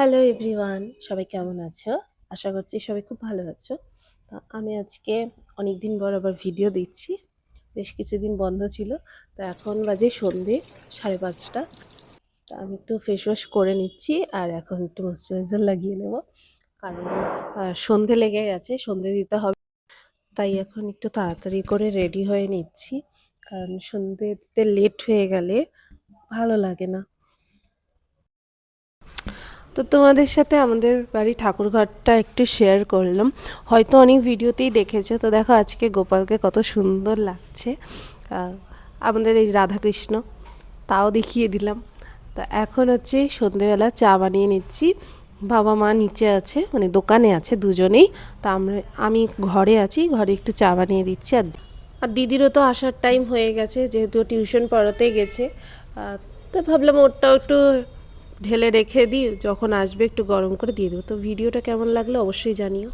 Hello everyone, সবাই কেমন আছো? আশা করছি সবাই খুব ভালো আছো। তো আমি আজকে অনেক দিন পর আবার ভিডিও দিচ্ছি। বেশ কিছুদিন বন্ধ ছিল। তো এখন বাজে সন্ধে 5:30। তো আমি একটু ফেস ওয়াশ করে নিচ্ছি আর এখন একটু ময়েশ্চারাইজার লাগিয়ে নেব। কারণ সন্ধে লেগে গেছে, সন্ধে দিতে হবে। তাই এখন একটু তাড়াতাড়ি করে রেডি হয়ে নিচ্ছি। কারণ সন্ধে দিতে লেট হয়ে গেলে ভালো লাগে না। তো তোমাদের সাথে আমাদের বাড়ি ঠাকুরঘরটা একটু শেয়ার করলাম। হয়তো অনেক ভিডিওতেই দেখেছো। তো দেখো আজকে গোপালকে কত সুন্দর লাগছে। আমাদের এই রাধাকৃষ্ণ তাও দেখিয়ে দিলাম। তা এখন হচ্ছে সন্ধেবেলা চা বানিয়ে নিচ্ছি। বাবা মা নিচে আছে, মানে দোকানে আছে দুজনেই। তা আমি ঘরে আছি, ঘরে একটু চা বানিয়ে দিচ্ছি। আর দিদিরও তো আসার টাইম হয়ে গেছে, যেহেতু টিউশন পড়াতে গেছে। তো ভাবলাম ওরটাও একটু ঢেলে রেখে দিই, যখন আসবে একটু গরম করে দিয়ে দেবো। তো ভিডিওটা কেমন লাগলো অবশ্যই জানিও।